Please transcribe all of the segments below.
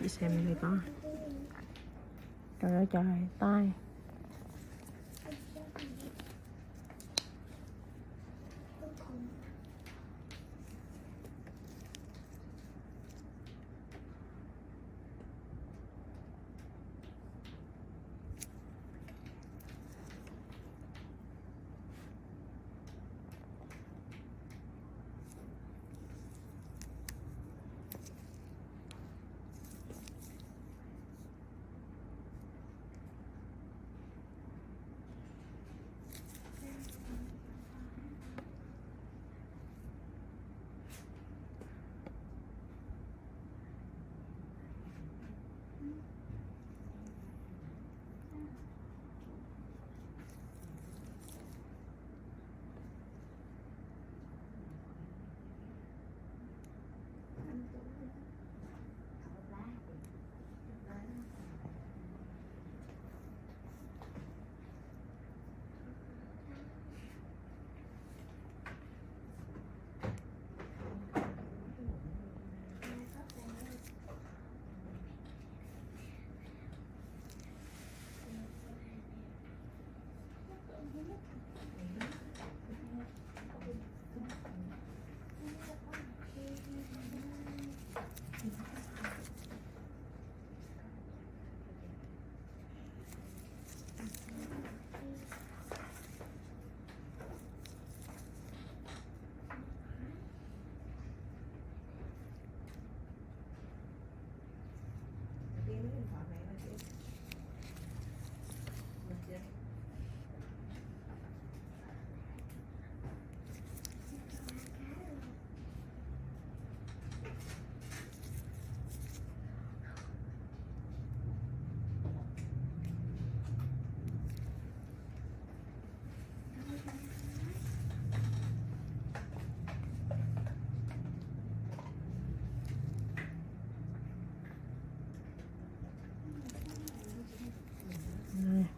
Chị xem đây có. Trời ơi trời, tai.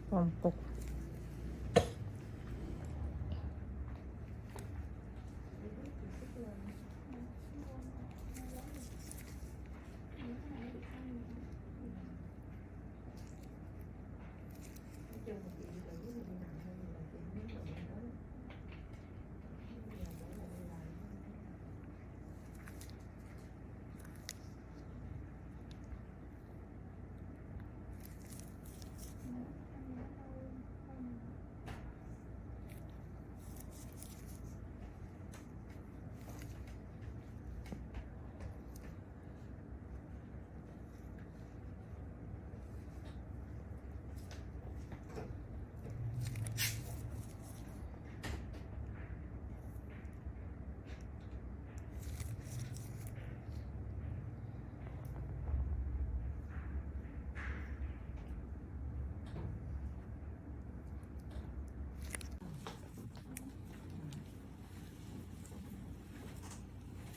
Vòng cục.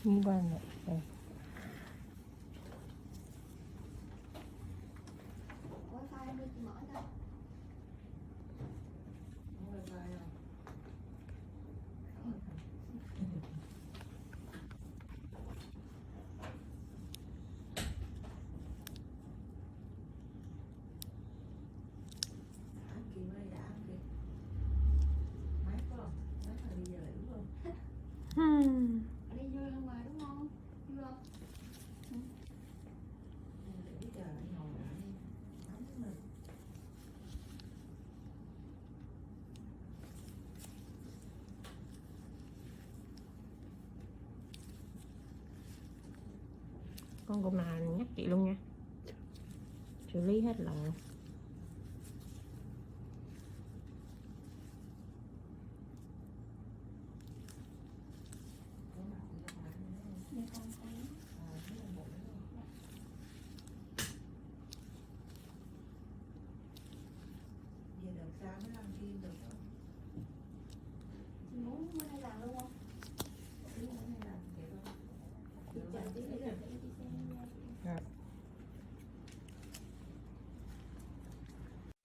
Như vậy này. Con cục nào nhắc chị luôn nha, xử lý hết lần.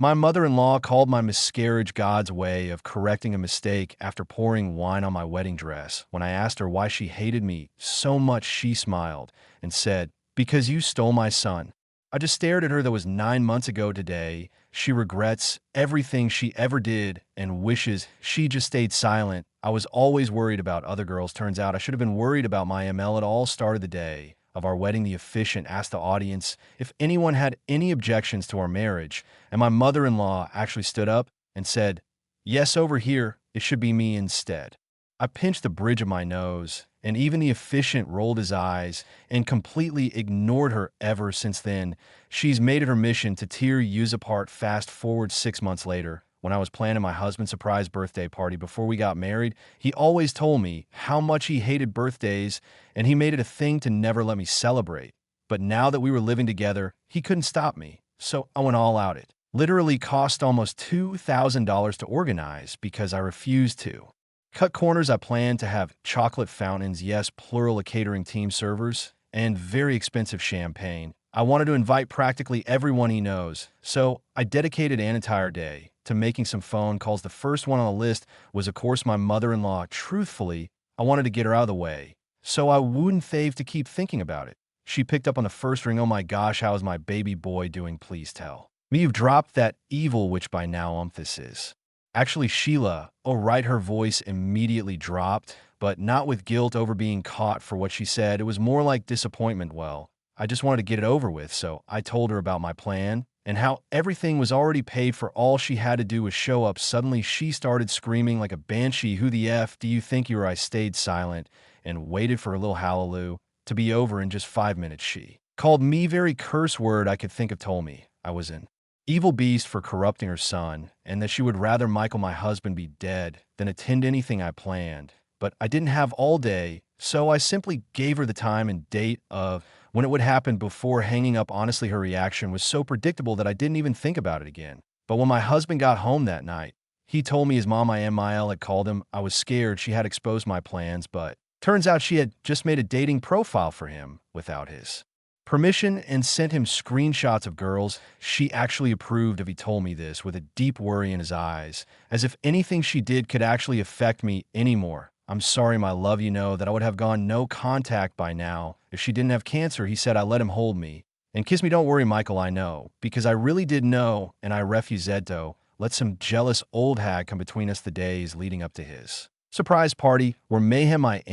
My mother-in-law called my miscarriage God's way of correcting a mistake after pouring wine on my wedding dress. When I asked her why she hated me so much, she smiled and said, "Because you stole my son." I just stared at her. That was 9 months ago today. She regrets everything she ever did and wishes she just stayed silent. I was always worried about other girls. Turns out I should have been worried about my ML. It all started the day of our wedding. The officiant asked the audience if anyone had any objections to our marriage, and my mother-in-law actually stood up and said, "Yes, over here, it should be me instead." I pinched the bridge of my nose, and even the officiant rolled his eyes and completely ignored her. Ever since then, she's made it her mission to tear us apart. Fast forward 6 months later, when I was planning my husband's surprise birthday party before we got married, he always told me how much he hated birthdays, and he made it a thing to never let me celebrate. But now that we were living together, he couldn't stop me, so I went all out. It literally cost almost $2,000 to organize because I refused to cut corners. I planned to have chocolate fountains, yes, plural, a catering team, servers, and very expensive champagne. I wanted to invite practically everyone he knows, so I dedicated an entire day to making some phone calls. The first one on the list was, of course, my mother-in-law. Truthfully, I wanted to get her out of the way, so I wouldn't have to keep thinking about it. She picked up on the first ring. "Oh my gosh, how is my baby boy doing? Please tell me you've dropped that evil witch by now." This is actually Sheila. Oh, right. Her voice immediately dropped, but not with guilt over being caught for what she said. It was more like disappointment. Well, I just wanted to get it over with, so I told her about my plan and how everything was already paid for. All she had to do was show up. Suddenly, she started screaming like a banshee, "Who the F do you think you are?" I stayed silent and waited for a little hallelujah to be over. In just 5 minutes, she called me very curse word I could think of, told me I was an evil beast for corrupting her son, and that she would rather Michael, my husband, be dead than attend anything I planned. But I didn't have all day, so I simply gave her the time and date of when it would happen before hanging up. Honestly, her reaction was so predictable that I didn't even think about it again. But when my husband got home that night, he told me his mom, MIL, had called him. I was scared she had exposed my plans, but turns out she had just made a dating profile for him without his permission and sent him screenshots of girls she actually approved of. He told me this with a deep worry in his eyes, as if anything she did could actually affect me anymore. "I'm sorry, my love, you know that I would have gone no contact by now if she didn't have cancer." He said. I let him hold me and kiss me. "Don't worry, Michael, I know, because I really did know, and I refused to let some jealous old hag come between us." The days leading up to his surprise party were mayhem. I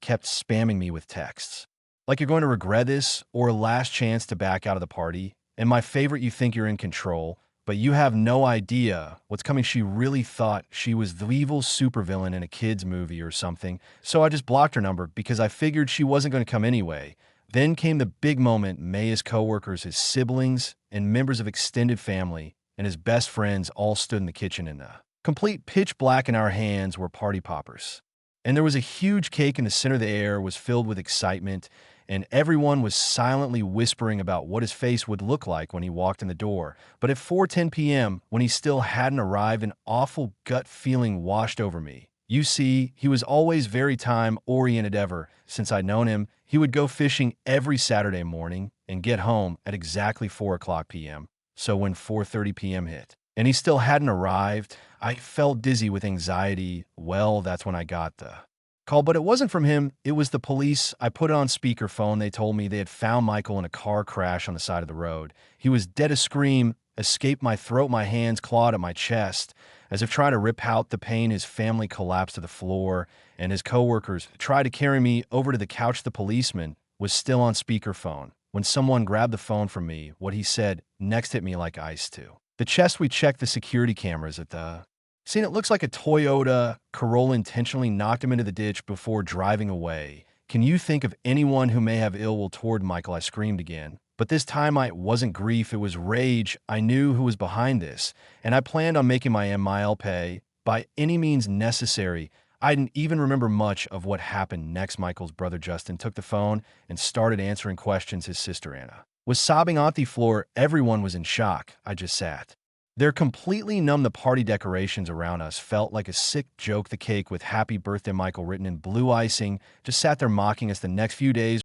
kept spamming me with texts like, "You're going to regret this," or "Last chance to back out of the party," and my favorite, "You think you're in control, but you have no idea what's coming." She really thought she was the evil supervillain in a kid's movie or something, so I just blocked her number because I figured she wasn't going to come anyway. Then came the big moment. His coworkers, his siblings, and members of extended family, and his best friends all stood in the kitchen in the complete pitch black. In our hands were party poppers, and there was a huge cake in the center. The air was filled with excitement, and everyone was silently whispering about what his face would look like when he walked in the door. But at 4:10 p.m., when he still hadn't arrived, an awful gut feeling washed over me. You see, he was always very time-oriented. Ever since I'd known him, he would go fishing every Saturday morning and get home at exactly 4 o'clock p.m. So when 4:30 p.m. hit, and he still hadn't arrived, I felt dizzy with anxiety. Well, that's when I got the call, but it wasn't from him. It was the police. I put it on speakerphone. They told me they had found Michael in a car crash on the side of the road. He was dead. A scream escaped my throat. My hands clawed at my chest as if trying to rip out the pain. His family collapsed to the floor, and his coworkers tried to carry me over to the couch. The policeman was still on speakerphone when someone grabbed the phone from me. What he said next hit me like ice too. The chest. We checked the security cameras at the scene. It looks like a Toyota Corolla intentionally knocked him into the ditch before driving away. Can you think of anyone who may have ill will toward Michael? I screamed again. But this time it wasn't grief, it was rage. I knew who was behind this, and I planned on making my MIL pay by any means necessary. I didn't even remember much of what happened next. Michael's brother Justin took the phone and started answering questions. His sister Anna was sobbing on the floor. Everyone was in shock. I just sat they're completely numb. The party decorations around us felt like a sick joke. The cake with "Happy Birthday, Michael" written in blue icing just sat there mocking us. The next few days